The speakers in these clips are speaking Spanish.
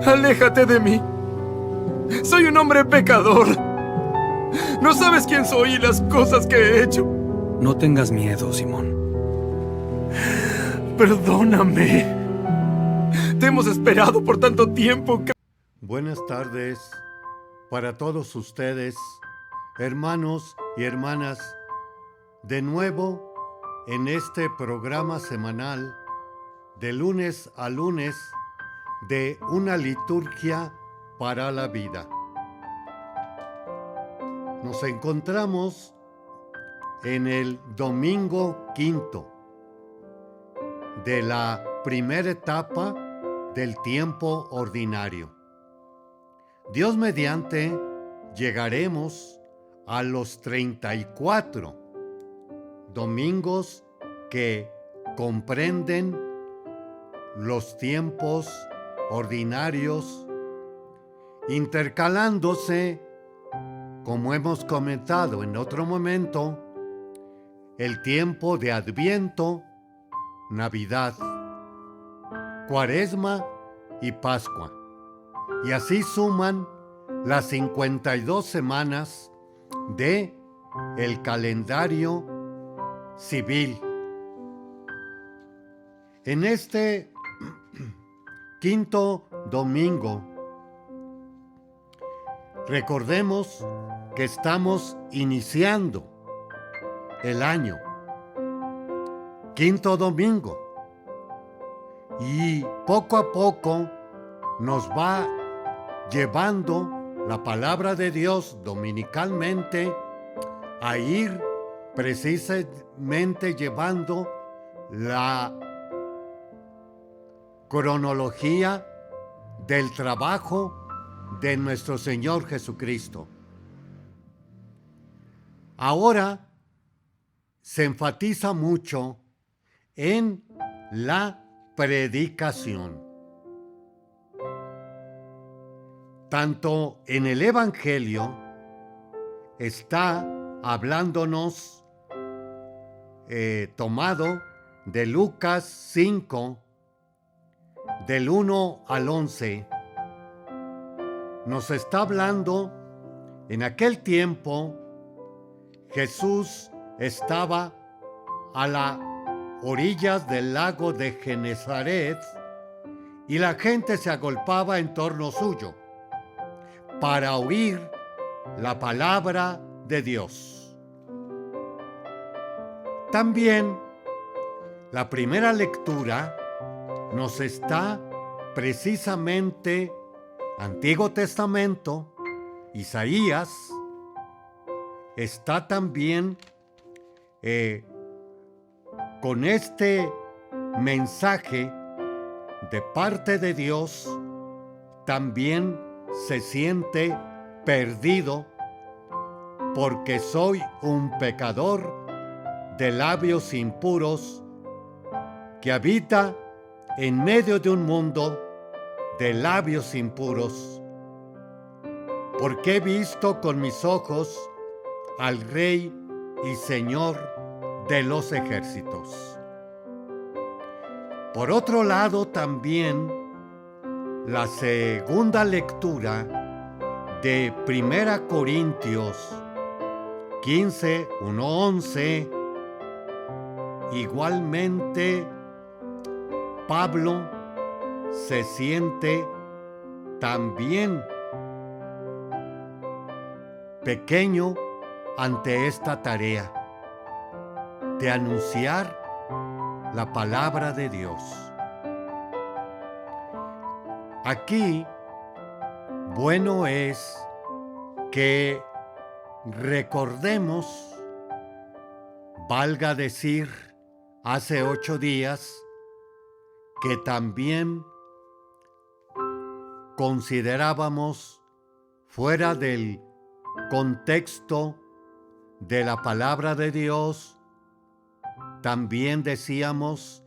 Aléjate de mí. Soy un hombre pecador. No sabes quién soy y las cosas que he hecho. No tengas miedo, Simón. Perdóname. Te hemos esperado por tanto tiempo. Buenas tardes para todos ustedes, hermanos y hermanas, de nuevo en este programa semanal de lunes a lunes de una liturgia para la vida. Nos encontramos en el domingo quinto de la primera etapa del tiempo ordinario. Dios mediante, llegaremos a los 34 domingos que comprenden los tiempos ordinarios, intercalándose, como hemos comentado en otro momento, el tiempo de Adviento, Navidad, Cuaresma y Pascua. Y así suman las 52 semanas de el calendario civil. En este quinto domingo, recordemos que estamos iniciando el año. Quinto domingo. Y poco a poco nos va llevando la palabra de Dios dominicalmente a ir precisamente llevando la cronología del trabajo de nuestro Señor Jesucristo. Ahora se enfatiza mucho en la predicación. Tanto en el Evangelio está hablándonos, tomado de Lucas 5, del 1 al 11, nos está hablando, en aquel tiempo, Jesús estaba a las orillas del lago de Genesaret y la gente se agolpaba en torno suyo para oír la palabra de Dios. También la primera lectura nos está precisamente Antiguo Testamento, Isaías, está también con este mensaje de parte de Dios. También se siente perdido porque soy un pecador de labios impuros que habita en medio de un mundo de labios impuros, porque he visto con mis ojos al Rey y Señor de los ejércitos. Por otro lado, también la segunda lectura de 1 Corintios 15, 1, 11, igualmente Pablo se siente también pequeño ante esta tarea de anunciar la palabra de Dios. Aquí, bueno es que recordemos, valga decir, hace 8 días, que también considerábamos fuera del contexto de la palabra de Dios, también decíamos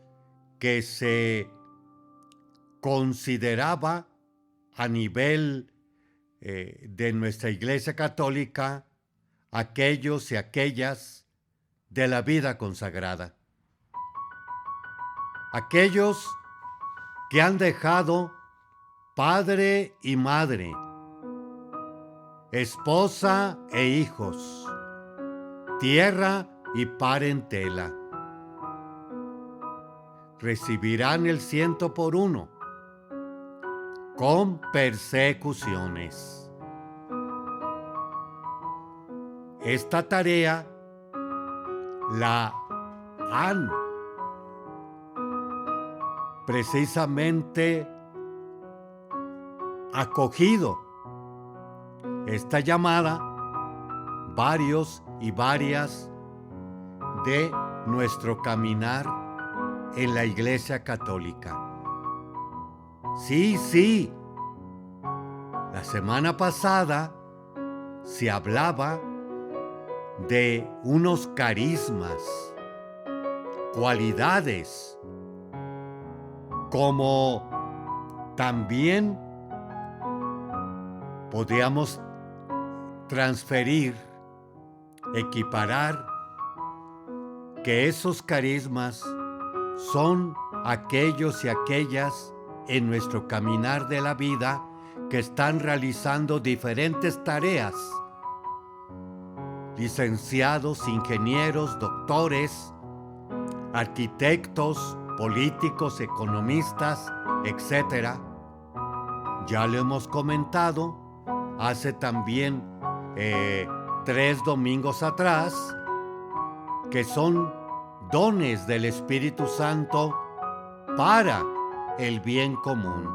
que se consideraba a nivel de nuestra Iglesia Católica aquellos y aquellas de la vida consagrada. Aquellos que han dejado padre y madre, esposa e hijos, tierra y parentela. Recibirán el 100 por 1 con persecuciones. Esta tarea la han precisamente acogido esta llamada varios y varias de nuestro caminar en la Iglesia Católica. Sí, la semana pasada se hablaba de unos carismas, cualidades, como también podíamos transferir, equiparar, que esos carismas son aquellos y aquellas en nuestro caminar de la vida que están realizando diferentes tareas. Licenciados, ingenieros, doctores, arquitectos, políticos, economistas, etc. Ya lo hemos comentado hace también 3 domingos atrás, que son dones del Espíritu Santo para el bien común.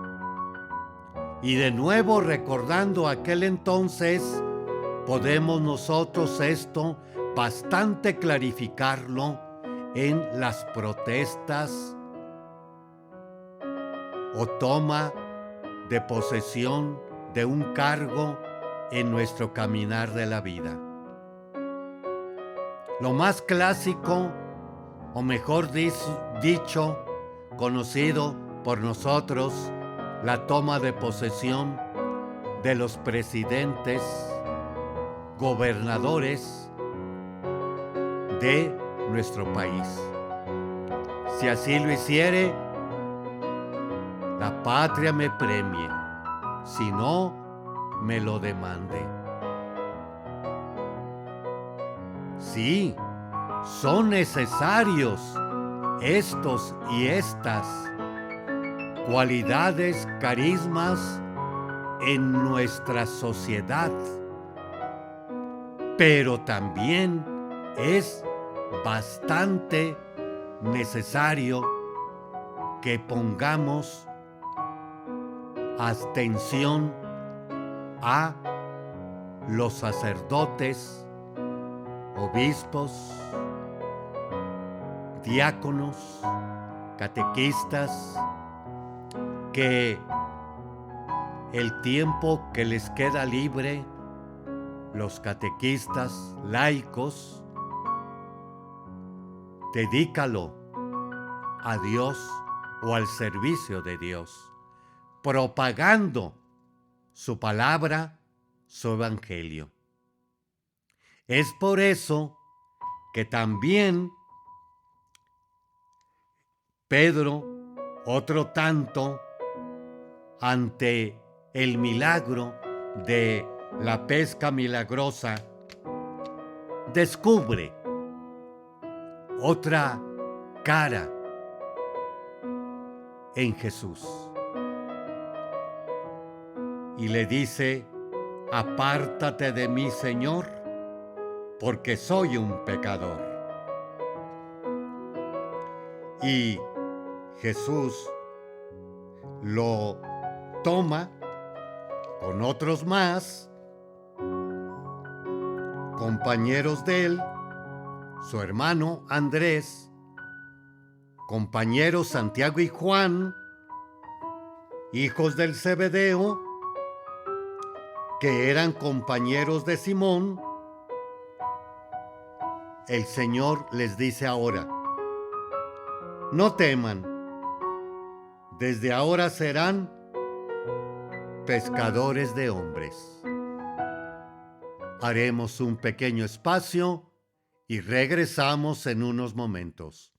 Y de nuevo, recordando aquel entonces, podemos nosotros esto bastante clarificarlo en las protestas o toma de posesión de un cargo en nuestro caminar de la vida. Lo más clásico, o mejor dicho, conocido por nosotros, la toma de posesión de los presidentes, gobernadores de nuestro país. Si así lo hiciere, la patria me premie, si no, me lo demande. Sí, son necesarios estos y estas cualidades, carismas en nuestra sociedad, pero también es bastante necesario que pongamos atención a los sacerdotes, obispos, diáconos, catequistas, que el tiempo que les queda libre, los catequistas, laicos, dedícalo a Dios o al servicio de Dios, propagando su palabra, su evangelio. Es por eso que también Pedro, otro tanto, ante el milagro de la pesca milagrosa, descubre otra cara en Jesús y le dice: apártate de mí, Señor, porque soy un pecador. Y Jesús lo toma con otros más, compañeros de él, su hermano Andrés, compañeros Santiago y Juan, hijos del Zebedeo, que eran compañeros de Simón. El Señor les dice ahora: no teman, desde ahora serán pescadores de hombres. Haremos un pequeño espacio y regresamos en unos momentos.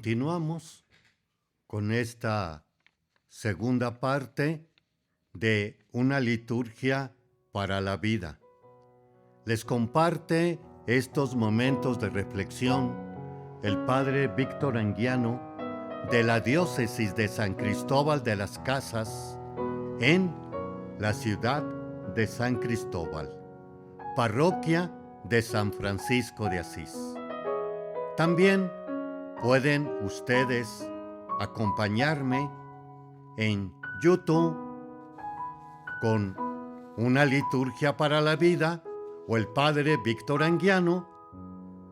continuamos con esta segunda parte de una liturgia para la vida. Les comparte estos momentos de reflexión el padre Víctor Anguiano de la diócesis de San Cristóbal de las Casas en la ciudad de San Cristóbal, parroquia de San Francisco de Asís. También pueden ustedes acompañarme en YouTube con una liturgia para la vida o el padre Víctor Anguiano,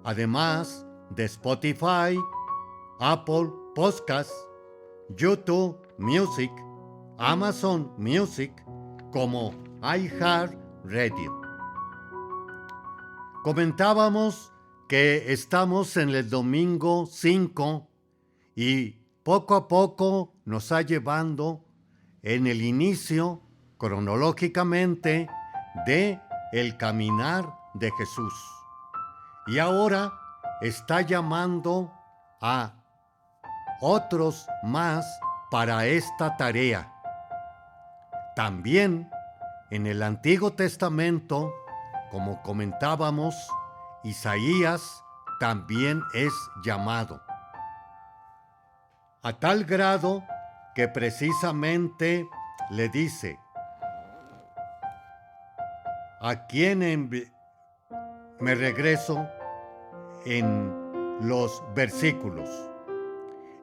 además de Spotify, Apple Podcasts, YouTube Music, Amazon Music, como iHeartRadio. Comentábamos que estamos en el domingo 5 y poco a poco nos ha llevando en el inicio, cronológicamente, de el caminar de Jesús. Y ahora está llamando a otros más para esta tarea. También en el Antiguo Testamento, como comentábamos, Isaías también es llamado. A tal grado que precisamente le dice: ¿a quién me regreso en los versículos?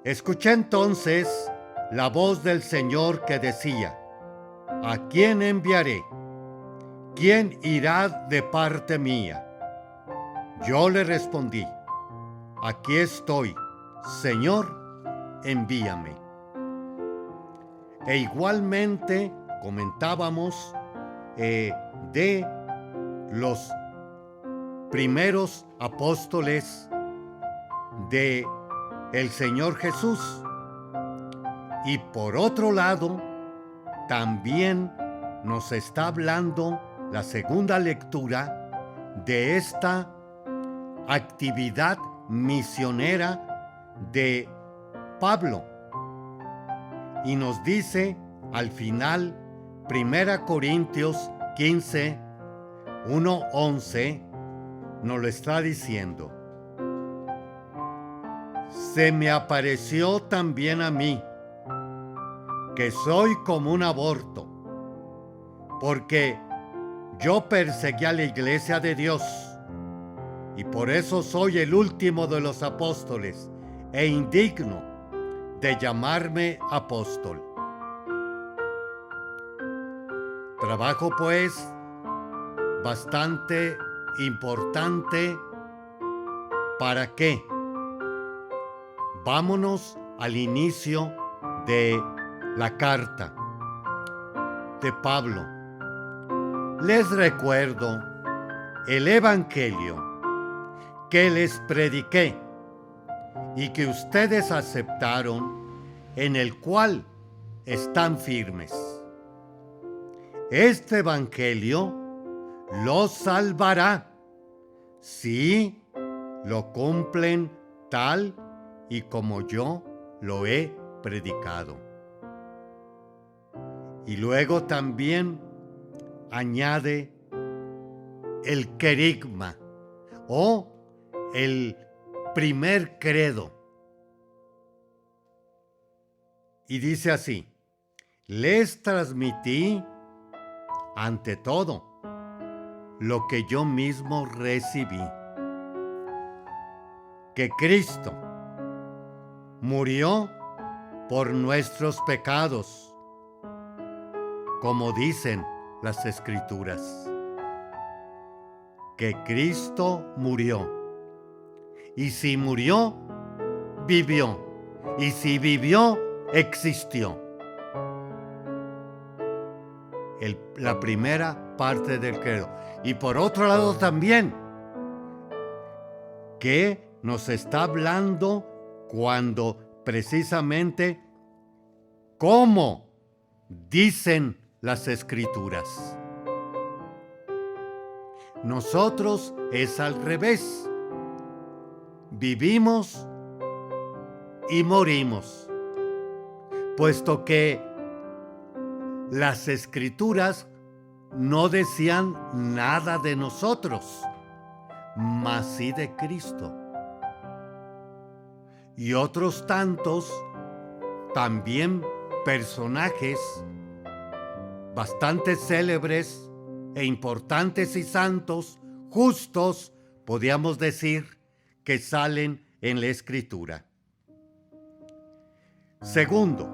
Escuché entonces la voz del Señor que decía: ¿a quién enviaré? ¿Quién irá de parte mía? Yo le respondí: aquí estoy, Señor, envíame. E igualmente comentábamos de los primeros apóstoles de el Señor Jesús. Y por otro lado, también nos está hablando la segunda lectura de esta actividad misionera de Pablo. Y nos dice al final, 1 Corintios 15, 1-11, nos lo está diciendo: se me apareció también a mí, que soy como un aborto, porque yo perseguí a la iglesia de Dios, y por eso soy el último de los apóstoles, e indigno de llamarme apóstol. Trabajo pues bastante importante. ¿Para qué? Vámonos al inicio de la carta de Pablo. Les recuerdo el evangelio que les prediqué y que ustedes aceptaron, en el cual están firmes. Este evangelio los salvará si lo cumplen tal y como yo lo he predicado. Y luego también añade el querigma o el primer credo. Y dice así: les transmití ante todo lo que yo mismo recibí, que Cristo murió por nuestros pecados, como dicen las Escrituras, que Cristo murió. Y si murió, vivió. Y si vivió, existió. La primera parte del credo. Y por otro lado también, que nos está hablando cuando precisamente cómo dicen las Escrituras. Nosotros es al revés. Vivimos y morimos, puesto que las Escrituras no decían nada de nosotros, mas sí de Cristo. Y otros tantos, también personajes bastante célebres e importantes y santos, justos, podríamos decir, que salen en la Escritura. Segundo,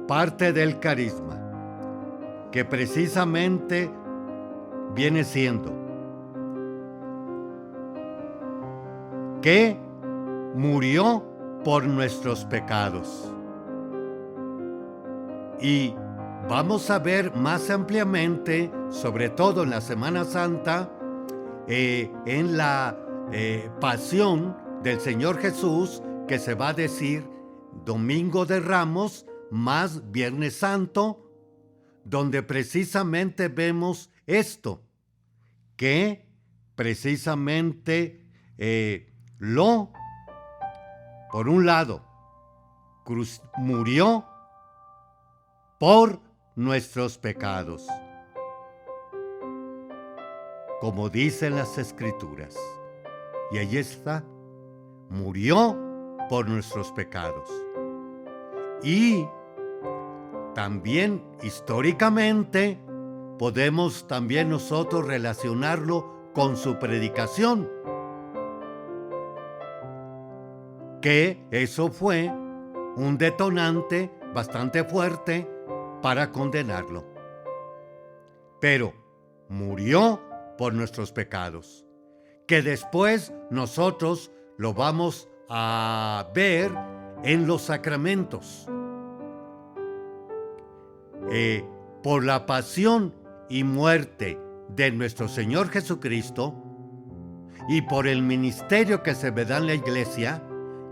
parte del carisma, que precisamente viene siendo que murió por nuestros pecados. Y vamos a ver más ampliamente, sobre todo en la Semana Santa, en la pasión del Señor Jesús, que se va a decir Domingo de Ramos más Viernes Santo, donde precisamente vemos esto, que precisamente por un lado, murió por nuestros pecados, como dicen las Escrituras. Y ahí está, murió por nuestros pecados. Y también históricamente podemos también nosotros relacionarlo con su predicación, que eso fue un detonante bastante fuerte para condenarlo. Pero murió por nuestros pecados, que después nosotros lo vamos a ver en los sacramentos. Por la pasión y muerte de nuestro Señor Jesucristo y por el ministerio que se me da en la iglesia,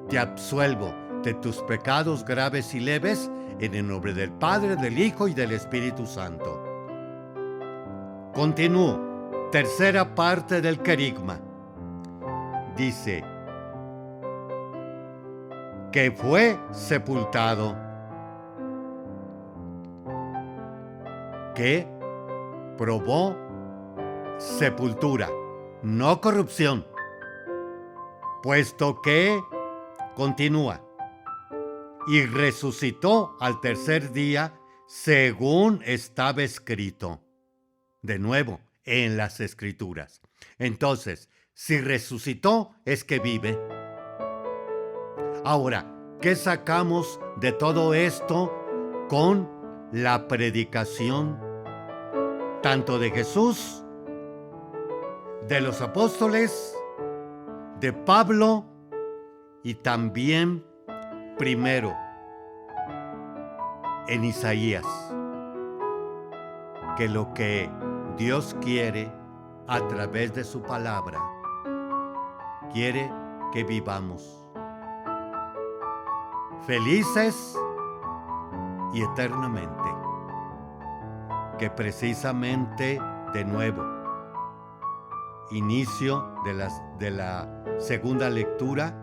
te absuelvo de tus pecados graves y leves en el nombre del Padre, del Hijo y del Espíritu Santo. Continúo. Tercera parte del querigma. Dice que fue sepultado, que probó sepultura, no corrupción, puesto que continúa, y resucitó al tercer día según estaba escrito. De nuevo, en las Escrituras. Entonces, si resucitó, es que vive. Ahora, ¿qué sacamos de todo esto con la predicación tanto de Jesús, de los apóstoles, de Pablo y también primero en Isaías? Que lo que Dios quiere a través de su palabra, quiere que vivamos felices y eternamente. Que precisamente, de nuevo, inicio de la segunda lectura,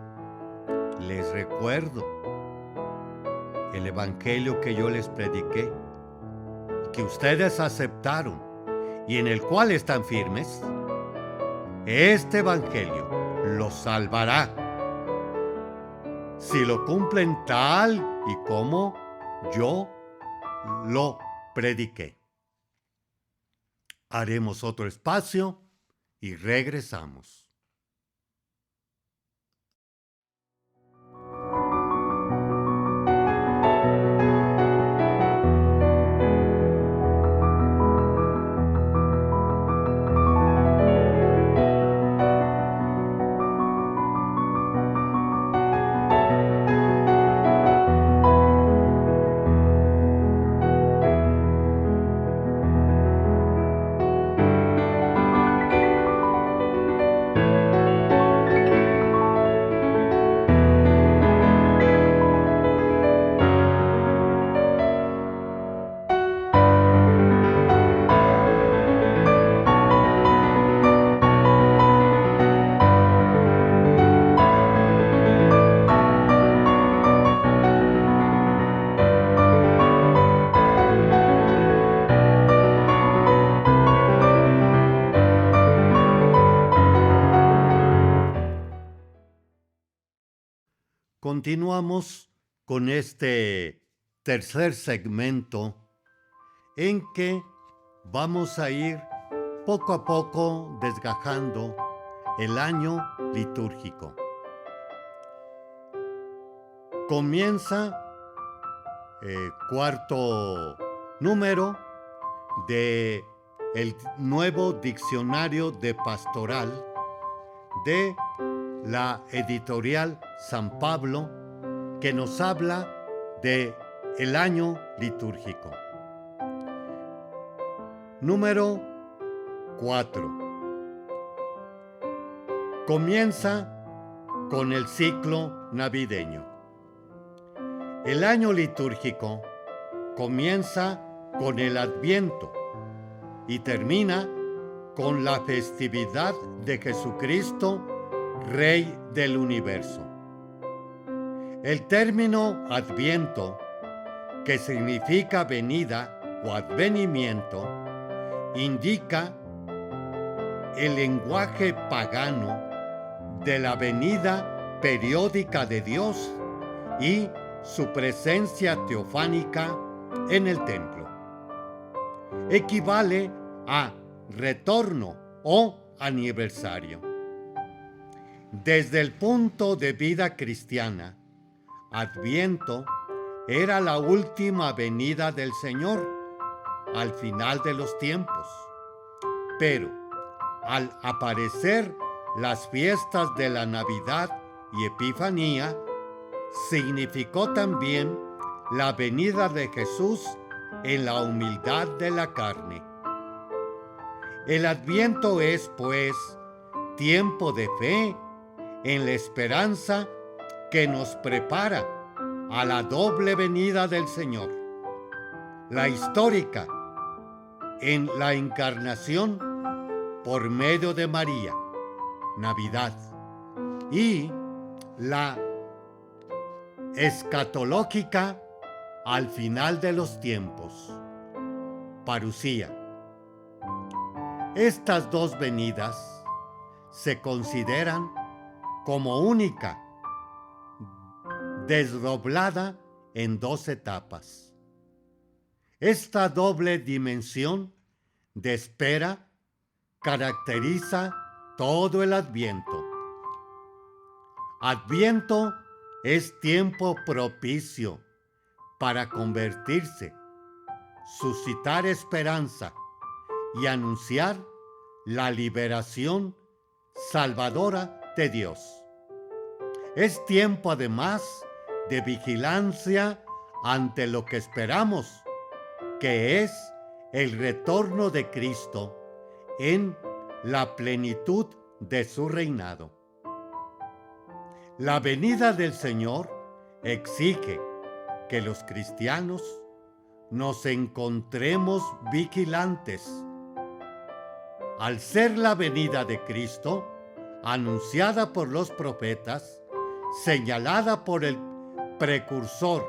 les recuerdo el evangelio que yo les prediqué, que ustedes aceptaron y en el cual están firmes. Este evangelio los salvará si lo cumplen tal y como yo lo prediqué. Haremos otro espacio y regresamos. continuamos con este tercer segmento en que vamos a ir poco a poco desgajando el año litúrgico. Comienza cuarto número de el nuevo diccionario de pastoral de la editorial San Pablo, que nos habla de el año litúrgico. Número 4. Comienza con el ciclo navideño. El año litúrgico comienza con el Adviento y termina con la festividad de Jesucristo, Rey del universo. El término Adviento, que significa venida o advenimiento, indica el lenguaje pagano de la venida periódica de Dios y su presencia teofánica en el templo. Equivale a retorno o aniversario. Desde el punto de vista cristiana, Adviento era la última venida del Señor al final de los tiempos. Pero al aparecer las fiestas de la Navidad y Epifanía, significó también la venida de Jesús en la humildad de la carne. El Adviento es, pues, tiempo de fe en la esperanza que nos prepara a la doble venida del Señor. La histórica en la encarnación por medio de María, Navidad, y la escatológica al final de los tiempos, Parucía. Estas dos venidas se consideran como única, desdoblada en dos etapas. Esta doble dimensión de espera caracteriza todo el Adviento. Adviento es tiempo propicio para convertirse, suscitar esperanza y anunciar la liberación salvadora de Dios. Es tiempo además de vigilancia ante lo que esperamos, que es el retorno de Cristo en la plenitud de su reinado. La venida del Señor exige que los cristianos nos encontremos vigilantes. Al ser la venida de Cristo, anunciada por los profetas, señalada por el precursor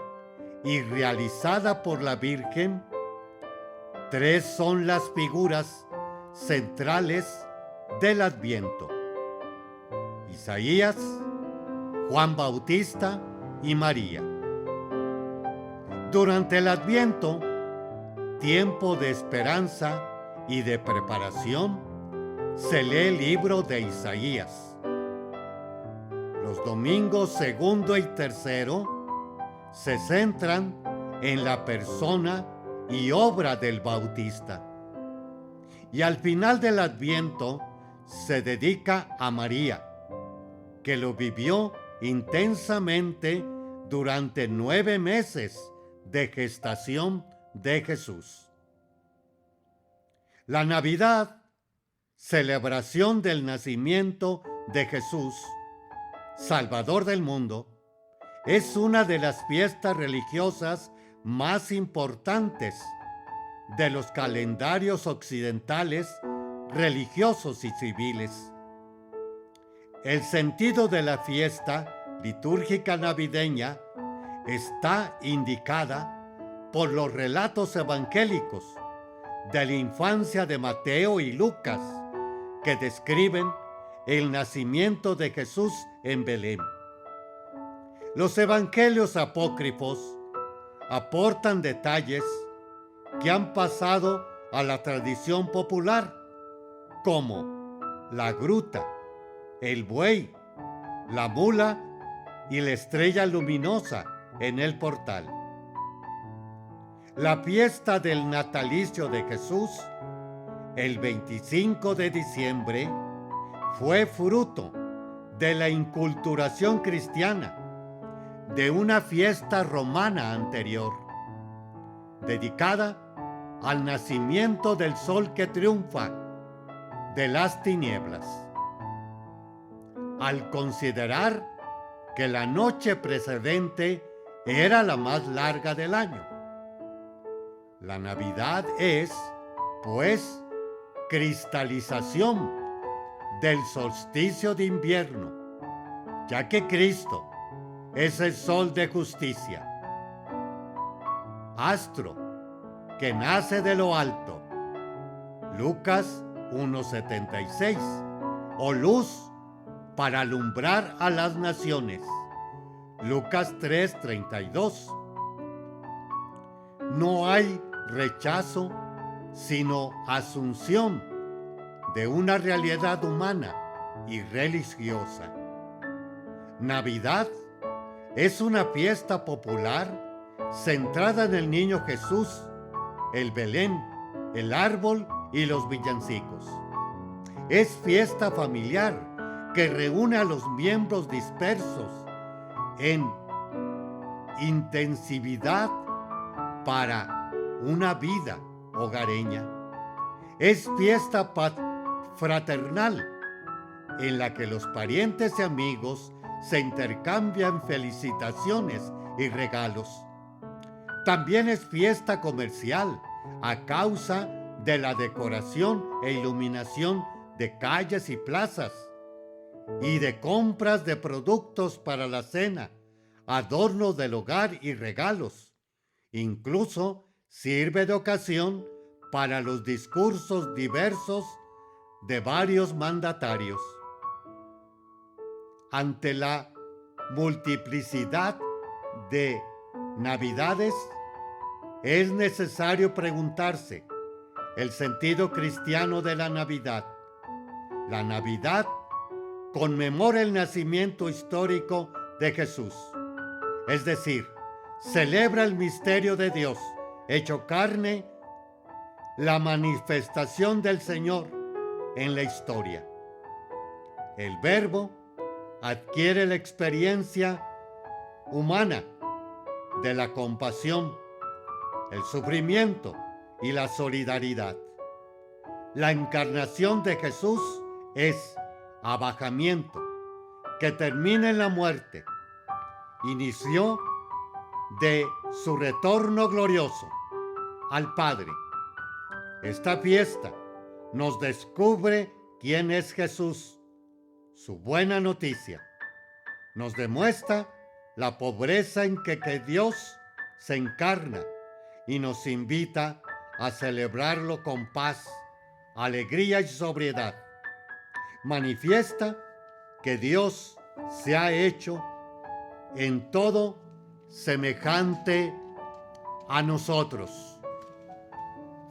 y realizada por la Virgen, tres son las figuras centrales del Adviento: Isaías, Juan Bautista y María. Durante el Adviento, tiempo de esperanza y de preparación, se lee el libro de Isaías. Los domingos segundo y tercero se centran en la persona y obra del Bautista. Y al final del Adviento se dedica a María, que lo vivió intensamente durante 9 meses de gestación de Jesús. La Navidad, celebración del nacimiento de Jesús, Salvador del mundo, es una de las fiestas religiosas más importantes de los calendarios occidentales, religiosos y civiles. El sentido de la fiesta litúrgica navideña está indicada por los relatos evangélicos de la infancia de Mateo y Lucas, que describen el nacimiento de Jesús en Belén. Los evangelios apócrifos aportan detalles que han pasado a la tradición popular, como la gruta, el buey, la mula y la estrella luminosa en el portal. La fiesta del natalicio de Jesús, el 25 de diciembre, fue fruto de la inculturación cristiana de una fiesta romana anterior, dedicada al nacimiento del sol que triunfa de las tinieblas. Al considerar que la noche precedente era la más larga del año, la Navidad es, pues, cristalización del solsticio de invierno, ya que Cristo es el sol de justicia, astro que nace de lo alto, Lucas 1:76, o luz para alumbrar a las naciones, Lucas 3:32. No hay rechazo, sino asunción de una realidad humana y religiosa. Navidad es una fiesta popular centrada en el niño Jesús, el Belén, el árbol y los villancicos. Es fiesta familiar que reúne a los miembros dispersos en intensividad para una vida hogareña. Es fiesta fraternal en la que los parientes y amigos se intercambian felicitaciones y regalos. También es fiesta comercial a causa de la decoración e iluminación de calles y plazas y de compras de productos para la cena, adornos del hogar y regalos. Incluso sirve de ocasión para los discursos diversos de varios mandatarios. Ante la multiplicidad de Navidades, es necesario preguntarse el sentido cristiano de la Navidad. La Navidad conmemora el nacimiento histórico de Jesús, es decir, celebra el misterio de Dios hecho carne, la manifestación del Señor en la historia. El Verbo adquiere la experiencia humana de la compasión, el sufrimiento y la solidaridad. La encarnación de Jesús es abajamiento que termina en la muerte, inició de su retorno glorioso al Padre. Esta fiesta nos descubre quién es Jesús, su buena noticia. Nos demuestra la pobreza en que Dios se encarna y nos invita a celebrarlo con paz, alegría y sobriedad. Manifiesta que Dios se ha hecho en todo semejante a nosotros.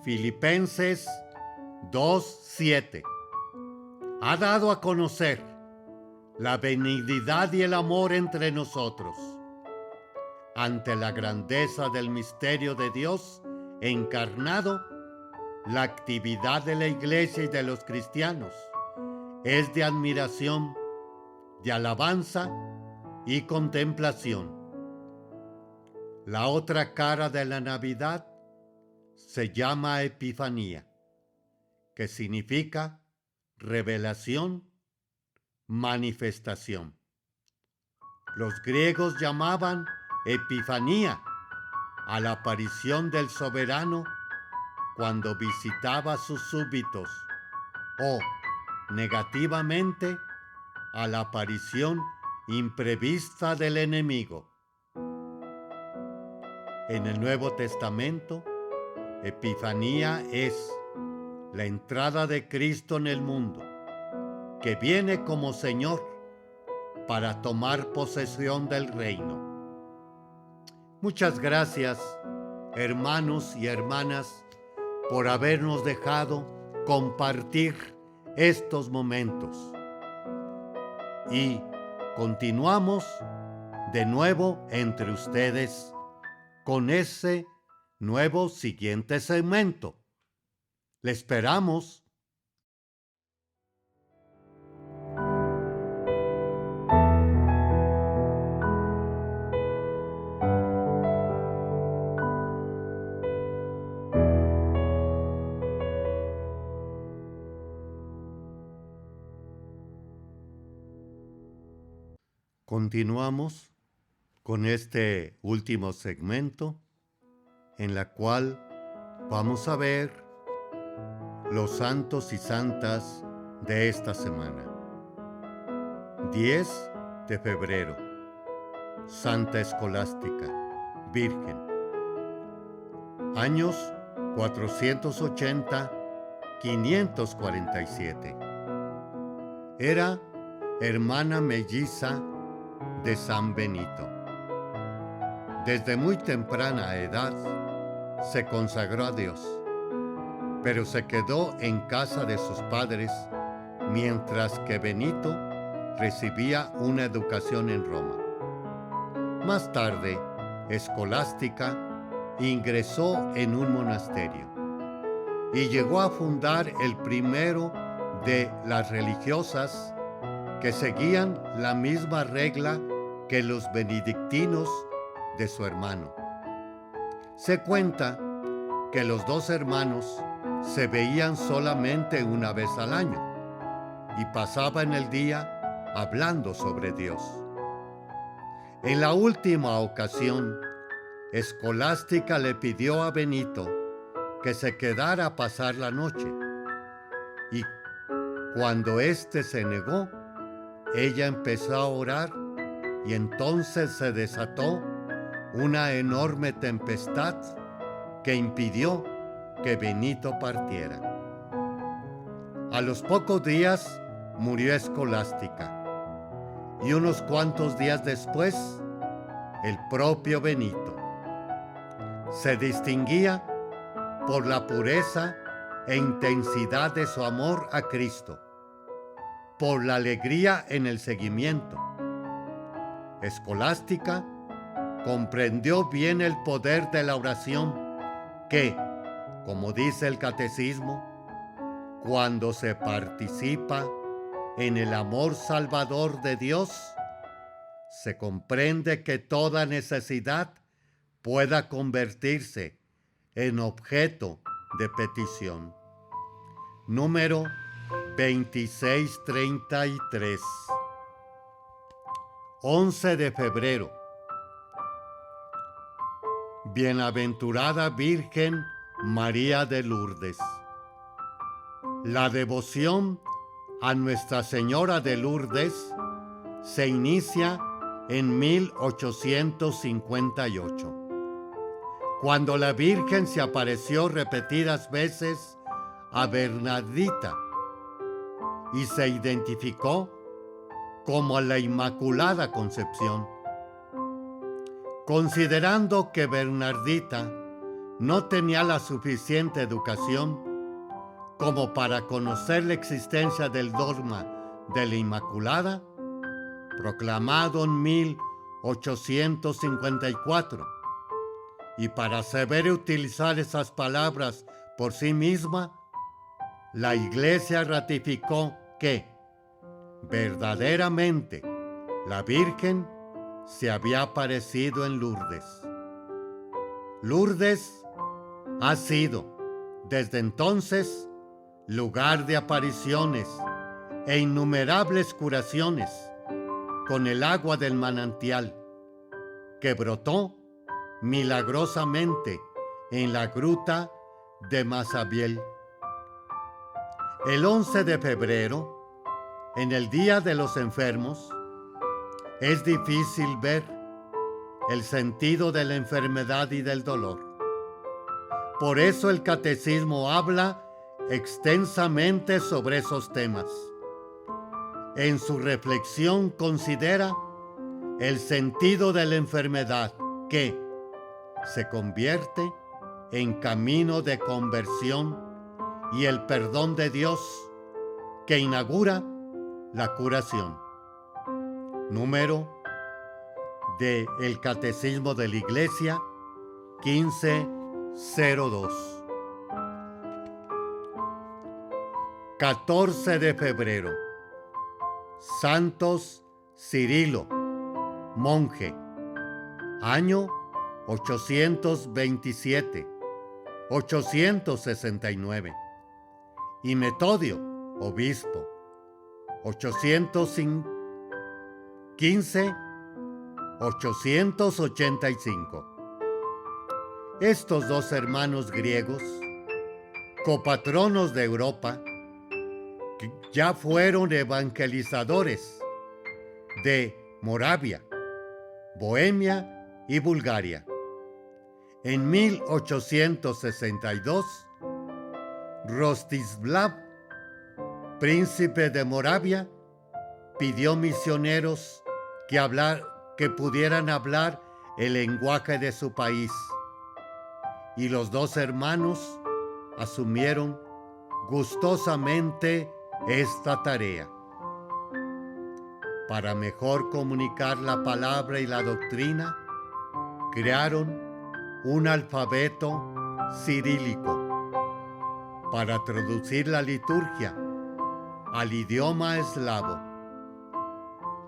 Filipenses 2:7. Ha dado a conocer la benignidad y el amor entre nosotros. Ante la grandeza del misterio de Dios encarnado, la actividad de la Iglesia y de los cristianos es de admiración, de alabanza y contemplación. La otra cara de la Navidad se llama Epifanía, que significa revelación, manifestación. Los griegos llamaban Epifanía a la aparición del soberano cuando visitaba a sus súbditos, o negativamente a la aparición imprevista del enemigo. En el Nuevo Testamento, Epifanía es la entrada de Cristo en el mundo, que viene como Señor para tomar posesión del reino. Muchas gracias, hermanos y hermanas, por habernos dejado compartir estos momentos. Y continuamos de nuevo entre ustedes con ese nuevo siguiente segmento. Le esperamos. Continuamos con este último segmento en la cual vamos a ver los santos y santas de esta semana. 10 de febrero, Santa Escolástica, Virgen. Años 480-547. Era hermana melliza de San Benito. Desde muy temprana edad se consagró a Dios, pero se quedó en casa de sus padres mientras que Benito recibía una educación en Roma. Más tarde, Escolástica ingresó en un monasterio y llegó a fundar el primero de las religiosas que seguían la misma regla que los benedictinos de su hermano. Se cuenta que los dos hermanos se veían solamente una vez al año y pasaban el día hablando sobre Dios. En la última ocasión, Escolástica le pidió a Benito que se quedara a pasar la noche, y cuando éste se negó, ella empezó a orar y entonces se desató una enorme tempestad que impidió que Benito partiera. A los pocos días murió Escolástica y unos cuantos días después el propio Benito. Se distinguía por la pureza e intensidad de su amor a Cristo, por la alegría en el seguimiento. Escolástica comprendió bien el poder de la oración que, como dice el catecismo, cuando se participa en el amor salvador de Dios, se comprende que toda necesidad pueda convertirse en objeto de petición. Número 2633. 11 de febrero. Bienaventurada Virgen María de Lourdes. La devoción a Nuestra Señora de Lourdes se inicia en 1858, cuando la Virgen se apareció repetidas veces a Bernardita y se identificó como la Inmaculada Concepción. Considerando que Bernardita no tenía la suficiente educación como para conocer la existencia del dogma de la Inmaculada, proclamado en 1854, y para saber utilizar esas palabras por sí misma, la Iglesia ratificó que verdaderamente la Virgen se había aparecido en Lourdes. Lourdes ha sido, desde entonces, lugar de apariciones e innumerables curaciones con el agua del manantial que brotó milagrosamente en la gruta de Masabiel. El 11 de febrero, en el Día de los Enfermos, es difícil ver el sentido de la enfermedad y del dolor. Por eso el catecismo habla extensamente sobre esos temas. en su reflexión considera el sentido de la enfermedad que se convierte en camino de conversión y el perdón de Dios que inaugura la curación. Número de el Catecismo de la Iglesia 1502. 14 de febrero. Santos Cirilo, monje. Año 827-869. Y Metodio, obispo. 815-885. Estos dos hermanos griegos, copatronos de Europa, que ya fueron evangelizadores de Moravia, Bohemia y Bulgaria. En 1862, Rostislav, príncipe de Moravia, pidió misioneros que pudieran hablar el lenguaje de su país. Y los dos hermanos asumieron gustosamente esta tarea. Para mejor comunicar la palabra y la doctrina, crearon un alfabeto cirílico para traducir la liturgia al idioma eslavo.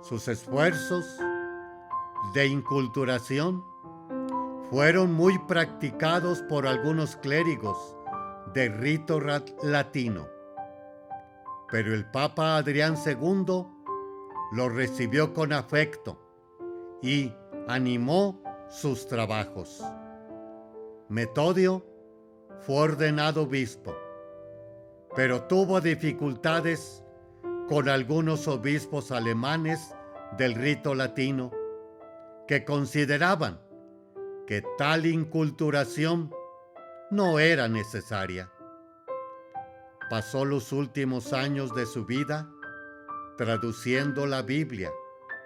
Sus esfuerzos de inculturación fueron muy practicados por algunos clérigos de rito latino, pero el Papa Adrián II lo recibió con afecto y animó sus trabajos. Metodio fue ordenado obispo, pero tuvo dificultades con algunos obispos alemanes del rito latino que consideraban que tal inculturación no era necesaria. Pasó los últimos años de su vida traduciendo la Biblia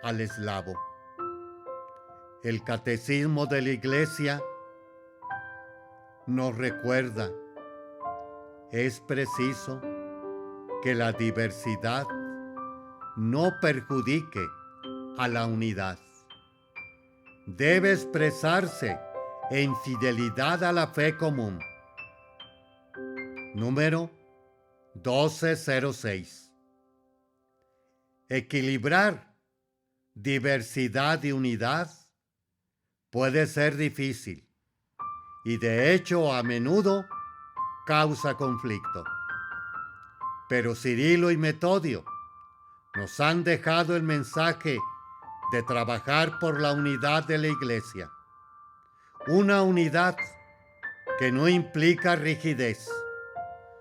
al eslavo. El Catecismo de la Iglesia nos recuerda: es preciso que la diversidad no perjudique a la unidad. Debe expresarse en fidelidad a la fe común. Número 1206. Equilibrar diversidad y unidad puede ser difícil y de hecho a menudo causa conflicto. Pero Cirilo y Metodio nos han dejado el mensaje de trabajar por la unidad de la Iglesia. Una unidad que no implica rigidez,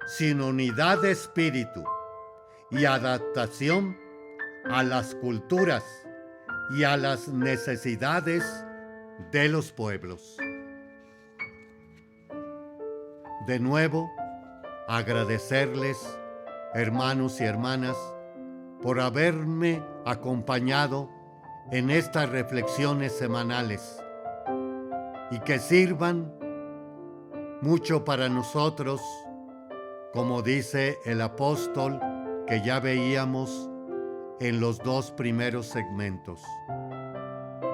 sino unidad de espíritu y adaptación a las culturas y a las necesidades de los pueblos. De nuevo, agradecerles, hermanos y hermanas, por haberme acompañado en estas reflexiones semanales y que sirvan mucho para nosotros, como dice el apóstol que ya veíamos en los dos primeros segmentos,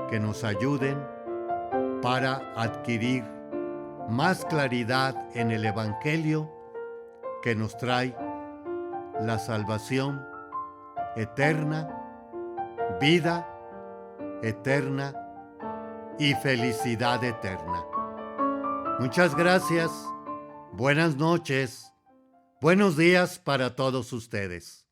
que nos ayuden para adquirir más claridad en el Evangelio que nos trae la salvación eterna, vida eterna y felicidad eterna. Muchas gracias, buenas noches, buenos días para todos ustedes.